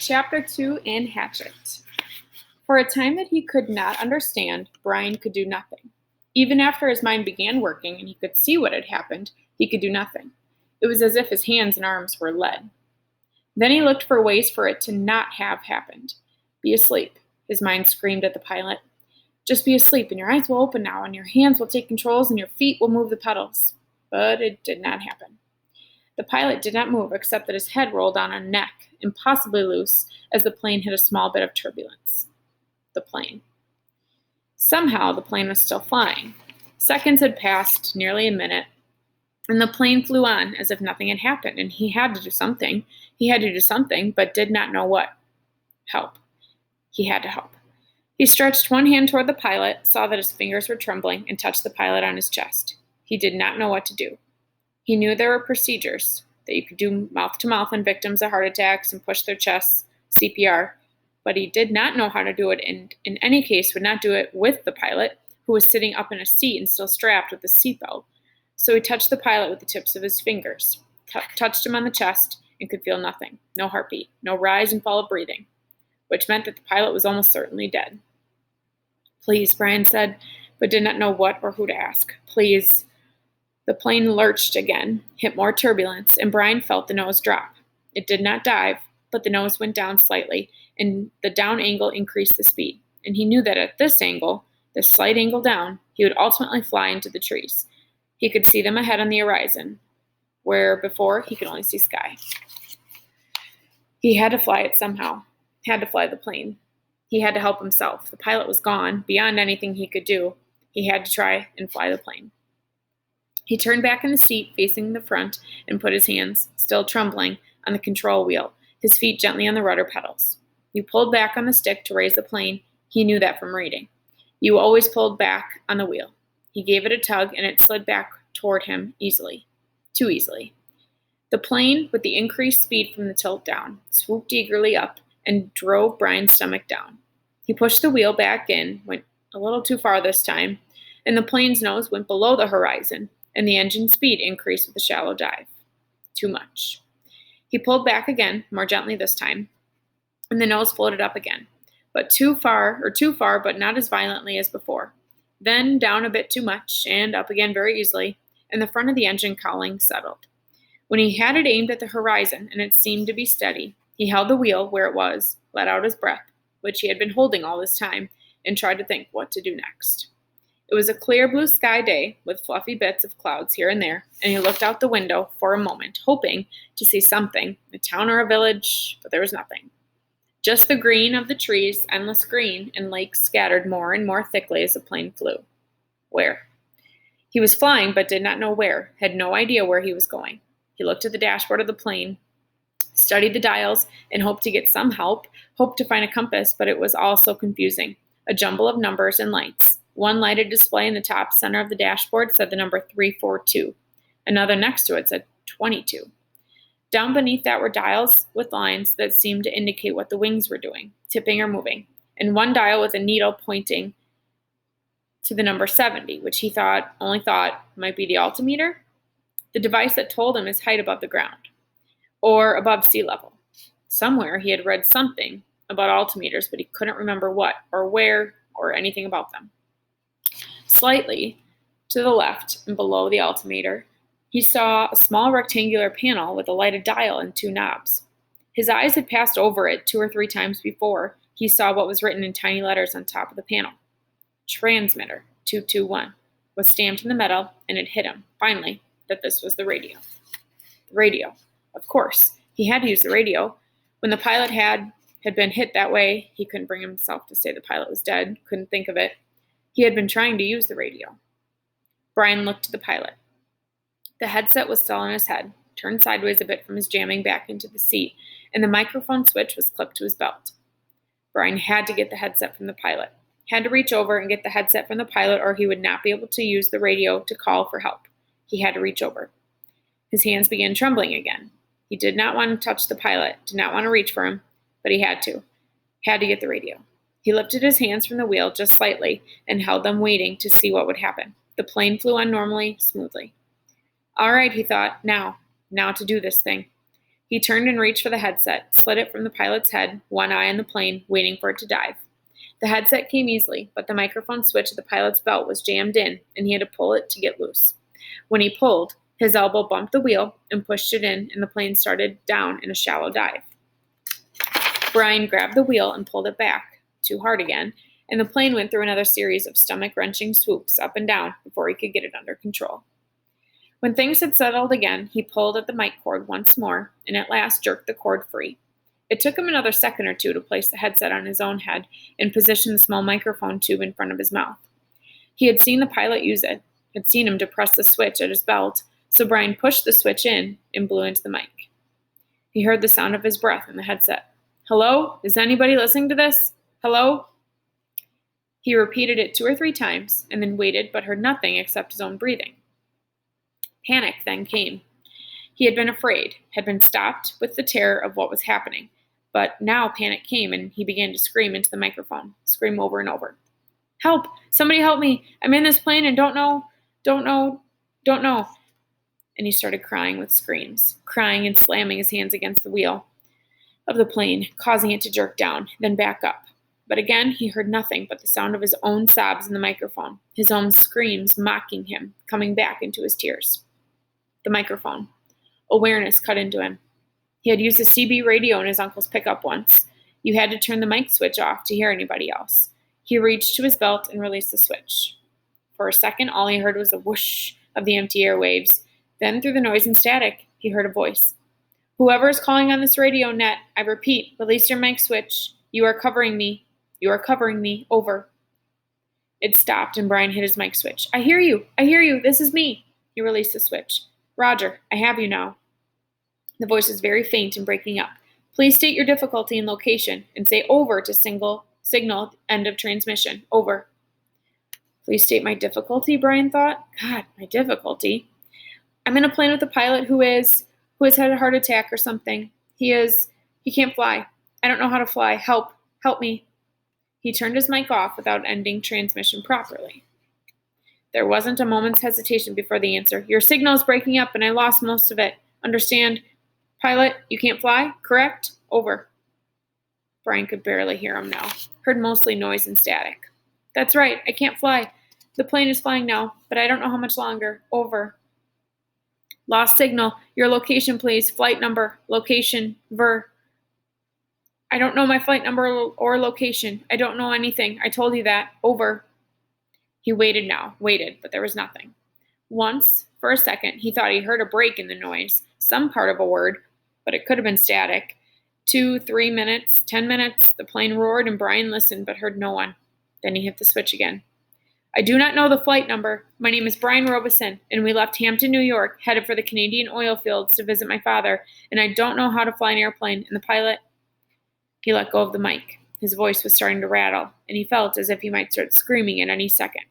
Chapter 2 in Hatchet. For a time that he could not understand, Brian could do nothing. Even after his mind began working and he could see what had happened, he could do nothing. It was as if his hands and arms were lead. Then he looked for ways for it to not have happened. Be asleep, his mind screamed at the pilot. Just be asleep and your eyes will open now and your hands will take controls and your feet will move the pedals. But it did not happen. The pilot did not move except that his head rolled on a neck, impossibly loose, as the plane hit a small bit of turbulence. The plane. Somehow the plane was still flying. Seconds had passed, nearly a minute, and the plane flew on as if nothing had happened, and he had to do something. He had to do something, but did not know what. Help. He had to help. He stretched one hand toward the pilot, saw that his fingers were trembling, and touched the pilot on his chest. He did not know what to do. He knew there were procedures, that you could do mouth-to-mouth on victims of heart attacks and push their chests, CPR, but he did not know how to do it, and in any case would not do it with the pilot, who was sitting up in a seat and still strapped with a seatbelt. So he touched the pilot with the tips of his fingers, touched him on the chest, and could feel nothing, no heartbeat, no rise and fall of breathing, which meant that the pilot was almost certainly dead. Please, Brian said, but did not know what or who to ask. Please. The plane lurched again, hit more turbulence, and Brian felt the nose drop. It did not dive, but the nose went down slightly, and the down angle increased the speed. And he knew that at this angle, this slight angle down, he would ultimately fly into the trees. He could see them ahead on the horizon, where before he could only see sky. He had to fly it somehow, had to fly the plane. He had to help himself. The pilot was gone, beyond anything he could do. He had to try and fly the plane. He turned back in the seat, facing the front, and put his hands, still trembling, on the control wheel, his feet gently on the rudder pedals. He pulled back on the stick to raise the plane. He knew that from reading. You always pulled back on the wheel. He gave it a tug, and it slid back toward him easily. Too easily. The plane, with the increased speed from the tilt down, swooped eagerly up and drove Brian's stomach down. He pushed the wheel back in, went a little too far this time, and the plane's nose went below the horizon, and the engine speed increased with a shallow dive. Too much. He pulled back again, more gently this time, and the nose floated up again, but too far, but not as violently as before. Then down a bit too much, and up again very easily, and the front of the engine cowling settled. When he had it aimed at the horizon, and it seemed to be steady, he held the wheel where it was, let out his breath, which he had been holding all this time, and tried to think what to do next. It was a clear blue sky day with fluffy bits of clouds here and there, and he looked out the window for a moment, hoping to see something, a town or a village, but there was nothing. Just the green of the trees, endless green, and lakes scattered more and more thickly as the plane flew. Where? He was flying, but did not know where, had no idea where he was going. He looked at the dashboard of the plane, studied the dials, and hoped to get some help, hoped to find a compass, but it was all so confusing, a jumble of numbers and lights. One lighted display in the top center of the dashboard said the number 342. Another next to it said 22. Down beneath that were dials with lines that seemed to indicate what the wings were doing, tipping or moving, and one dial with a needle pointing to the number 70, which he only thought might be the altimeter, the device that told him his height above the ground, or above sea level. Somewhere he had read something about altimeters, but he couldn't remember what, or where, or anything about them. Slightly to the left and below the altimeter, he saw a small rectangular panel with a lighted dial and two knobs. His eyes had passed over it 2 or 3 times before he saw what was written in tiny letters on top of the panel. Transmitter 221 was stamped in the metal, and it hit him, finally, that this was the radio. The radio. Of course, he had to use the radio. When the pilot had been hit that way, he couldn't bring himself to say the pilot was dead, couldn't think of it. He had been trying to use the radio. Brian looked to the pilot. The headset was still on his head, turned sideways a bit from his jamming back into the seat, and the microphone switch was clipped to his belt. Brian had to get the headset from the pilot, had to reach over and get the headset from the pilot, or he would not be able to use the radio to call for help. He had to reach over. His hands began trembling again. He did not want to touch the pilot, did not want to reach for him, but he had to get the radio. He lifted his hands from the wheel just slightly and held them waiting to see what would happen. The plane flew on normally, smoothly. All right, he thought, now to do this thing. He turned and reached for the headset, slid it from the pilot's head, one eye on the plane, waiting for it to dive. The headset came easily, but the microphone switch at the pilot's belt was jammed in, and he had to pull it to get loose. When he pulled, his elbow bumped the wheel and pushed it in, and the plane started down in a shallow dive. Brian grabbed the wheel and pulled it back, too hard again, and the plane went through another series of stomach-wrenching swoops up and down before he could get it under control. When things had settled again, he pulled at the mic cord once more, and at last jerked the cord free. It took him another second or two to place the headset on his own head and position the small microphone tube in front of his mouth. He had seen the pilot use it, had seen him depress the switch at his belt, so Brian pushed the switch in and blew into the mic. He heard the sound of his breath in the headset. "Hello? Is anybody listening to this? Hello?" He repeated it 2 or 3 times and then waited but heard nothing except his own breathing. Panic then came. He had been afraid, had been stopped with the terror of what was happening, but now panic came and he began to scream into the microphone, scream over and over. "Help! Somebody help me! I'm in this plane and don't know. And he started crying with screams, crying and slamming his hands against the wheel of the plane, causing it to jerk down, then back up. But again, he heard nothing but the sound of his own sobs in the microphone, his own screams mocking him, coming back into his tears. The microphone. Awareness cut into him. He had used a CB radio in his uncle's pickup once. You had to turn the mic switch off to hear anybody else. He reached to his belt and released the switch. For a second, all he heard was the whoosh of the empty airwaves. Then, through the noise and static, he heard a voice. "Whoever is calling on this radio net, I repeat, release your mic switch. You are covering me. You are covering me. Over." It stopped, and Brian hit his mic switch. I hear you. This is me." He released the switch. "Roger, I have you now." The voice was very faint and breaking up. "Please state your difficulty and location, and say over to signal end of transmission. Over." Please state my difficulty, Brian thought. God, my difficulty. "I'm in a plane with a pilot who has had a heart attack or something. He can't fly. I don't know how to fly. Help me." He turned his mic off without ending transmission properly. There wasn't a moment's hesitation before the answer. "Your signal is breaking up and I lost most of it. Understand? Pilot, you can't fly? Correct? Over." Brian could barely hear him now. Heard mostly noise and static. "That's right. I can't fly. The plane is flying now, but I don't know how much longer. Over." "Lost signal. Your location, please. Flight number. Location. Ver." "I don't know my flight number or location. I don't know anything. I told you that. Over." He waited, but there was nothing. Once, for a second, he thought he heard a break in the noise, some part of a word, but it could have been static. 2, 3 minutes, 10 minutes, the plane roared and Brian listened but heard no one. Then he hit the switch again. "I do not know the flight number. My name is Brian Robeson, and we left Hampton, New York, headed for the Canadian oil fields to visit my father, and I don't know how to fly an airplane, and the pilot..." He let go of the mic. His voice was starting to rattle, and he felt as if he might start screaming at any second.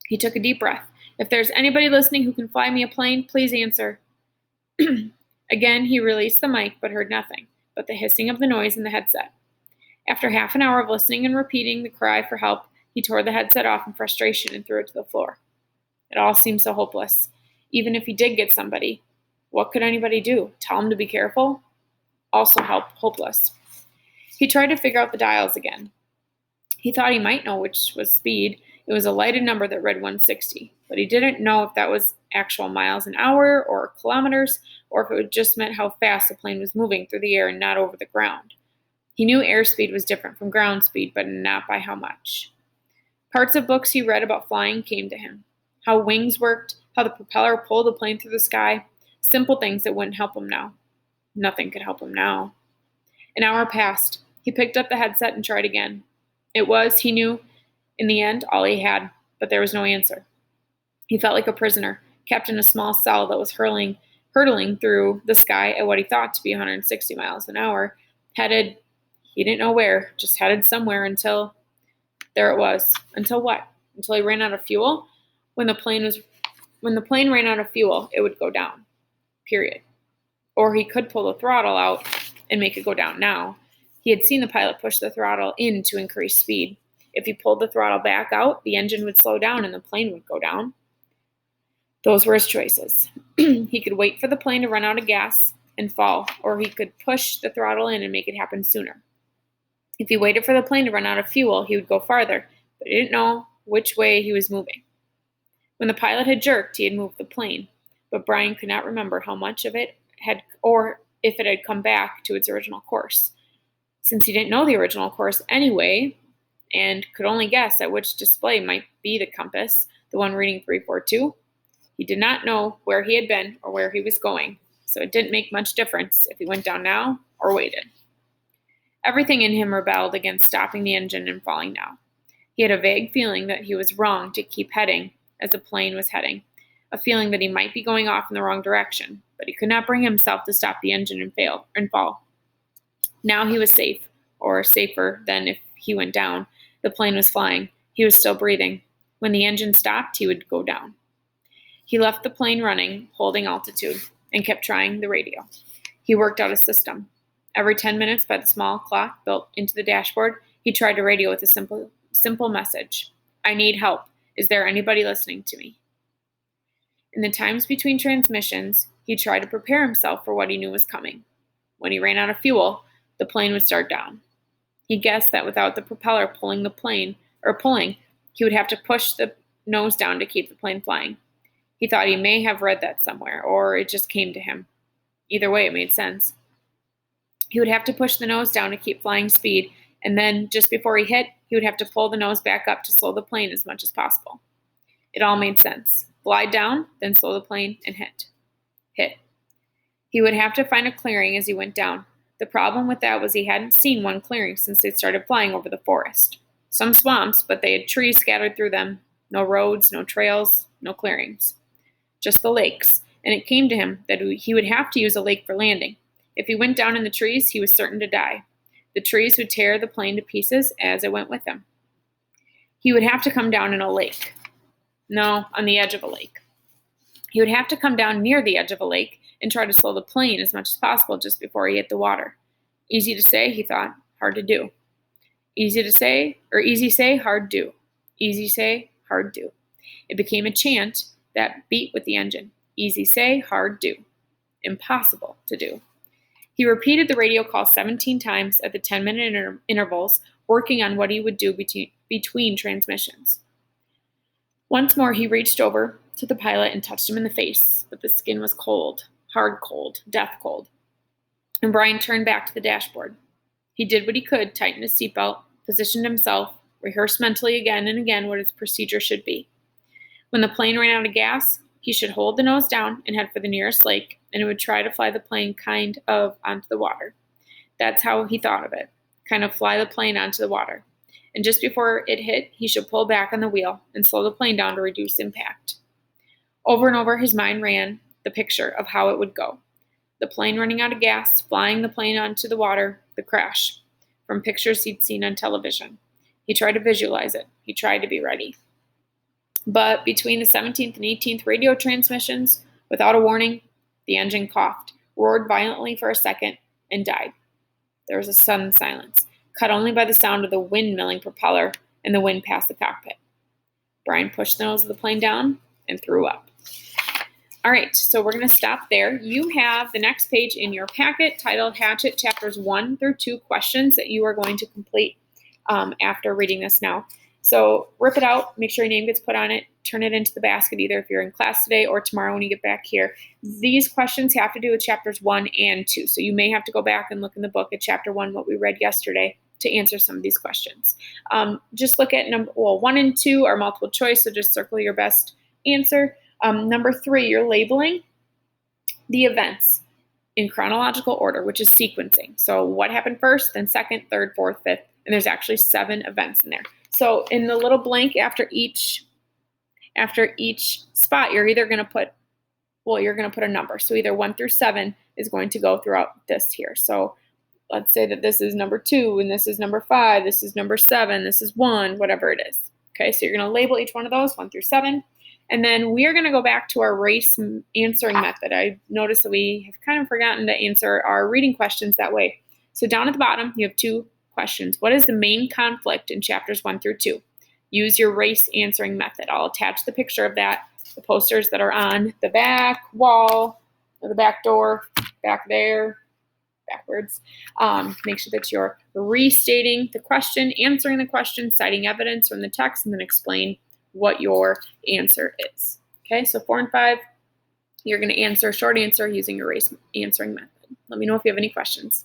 He took a deep breath. "If there's anybody listening who can fly me a plane, please answer." Again, he released the mic, but heard nothing but the hissing of the noise in the headset. After half an hour of listening and repeating the cry for help, he tore the headset off in frustration and threw it to the floor. It all seemed so hopeless. Even if he did get somebody, what could anybody do? Tell him to be careful? Also hopeless. He tried to figure out the dials again. He thought he might know which was speed. It was a lighted number that read 160, but he didn't know if that was actual miles an hour or kilometers, or if it just meant how fast the plane was moving through the air and not over the ground. He knew airspeed was different from ground speed, but not by how much. Parts of books he read about flying came to him. How wings worked, how the propeller pulled the plane through the sky, simple things that wouldn't help him now. Nothing could help him now. An hour passed. He picked up the headset and tried again. It was, he knew, in the end, all he had, but there was no answer. He felt like a prisoner, kept in a small cell that was hurtling through the sky at what he thought to be 160 miles an hour, headed, he didn't know where, just headed somewhere until, there it was. Until what? Until he ran out of fuel? When the plane ran out of fuel, it would go down. Period. Or he could pull the throttle out and make it go down now. He had seen the pilot push the throttle in to increase speed. If he pulled the throttle back out, the engine would slow down and the plane would go down. Those were his choices. He could wait for the plane to run out of gas, and fall, or he could push the throttle in and make it happen sooner. If he waited for the plane to run out of fuel, he would go farther, but he didn't know which way he was moving. When the pilot had jerked, he had moved the plane, but Brian could not remember how much of it had, or if it had come back to its original course. Since he didn't know the original course anyway, and could only guess at which display might be the compass, the one reading 342, he did not know where he had been or where he was going, so it didn't make much difference if he went down now or waited. Everything in him rebelled against stopping the engine and falling now. He had a vague feeling that he was wrong to keep heading as the plane was heading, a feeling that he might be going off in the wrong direction, but he could not bring himself to stop the engine and fall. Now he was safe, or safer than if he went down. The plane was flying. He was still breathing. When the engine stopped, he would go down. He left the plane running, holding altitude, and kept trying the radio. He worked out a system. Every 10 minutes, by the small clock built into the dashboard, he tried to radio with a simple message. I need help. Is there anybody listening to me? In the times between transmissions, he tried to prepare himself for what he knew was coming. When he ran out of fuel, the plane would start down. He guessed that without the propeller pulling, he would have to push the nose down to keep the plane flying. He thought he may have read that somewhere, or it just came to him. Either way, it made sense. He would have to push the nose down to keep flying speed, and then, just before he hit, he would have to pull the nose back up to slow the plane as much as possible. It all made sense. Glide down, then slow the plane, and hit. He would have to find a clearing as he went down. The problem with that was he hadn't seen one clearing since they started flying over the forest. Some swamps, but they had trees scattered through them. No roads, no trails, no clearings. Just the lakes, and it came to him that he would have to use a lake for landing. If he went down in the trees, he was certain to die. The trees would tear the plane to pieces as it went with him. He would have to come down in a lake. No, on the edge of a lake. He would have to come down near the edge of a lake and try to slow the plane as much as possible just before he hit the water. Easy to say, he thought, hard to do. Easy say, hard do. Easy say, hard do. It became a chant that beat with the engine. Easy say, hard do. Impossible to do. He repeated the radio call 17 times at the 10-minute intervals, working on what he would do between transmissions. Once more, he reached over to the pilot and touched him in the face, but the skin was cold, hard cold, death cold. And Brian turned back to the dashboard. He did what he could, tightened his seatbelt, positioned himself, rehearsed mentally again and again what his procedure should be. When the plane ran out of gas, he should hold the nose down and head for the nearest lake, and it would try to fly the plane kind of onto the water. That's how he thought of it, kind of fly the plane onto the water. And just before it hit, he should pull back on the wheel and slow the plane down to reduce impact. Over and over, his mind ran the picture of how it would go. The plane running out of gas, flying the plane onto the water, the crash, from pictures he'd seen on television. He tried to visualize it. He tried to be ready. But between the 17th and 18th radio transmissions, without a warning, the engine coughed, roared violently for a second, and died. There was a sudden silence, cut only by the sound of the wind-milling propeller and the wind past the cockpit. Brian pushed the nose of the plane down and threw up. All right, so we're going to stop there. You have the next page in your packet titled Hatchet Chapters 1 through 2 questions that you are going to complete after reading this now. So rip it out, make sure your name gets put on it, turn it into the basket either if you're in class today or tomorrow when you get back here. These questions have to do with chapters 1 and 2. So you may have to go back and look in the book at chapter 1, what we read yesterday, to answer some of these questions. Just look at 1 and 2 are multiple choice, so just circle your best answer. Number 3, you're labeling the events in chronological order, which is sequencing. So what happened first, then second, third, fourth, fifth, and there's actually 7 events in there. So in the little blank after each spot, you're either going to put, you're going to put a number. So either 1 through 7 is going to go throughout this here. So let's say that this is number 2, and this is number 5, this is number 7, this is 1, whatever it is. Okay, so you're going to label each one of those 1 through 7. And then we are going to go back to our race answering method. I noticed that we have kind of forgotten to answer our reading questions that way. So down at the bottom, you have 2 questions. What is the main conflict in chapters 1 through 2? Use your race answering method. I'll attach the picture of that, the posters that are on the back wall, or the back door, back there, backwards. Make sure that you're restating the question, answering the question, citing evidence from the text, and then explain what your answer is. Okay, so 4 and 5, you're going to answer short answer using your race answering method. Let me know if you have any questions.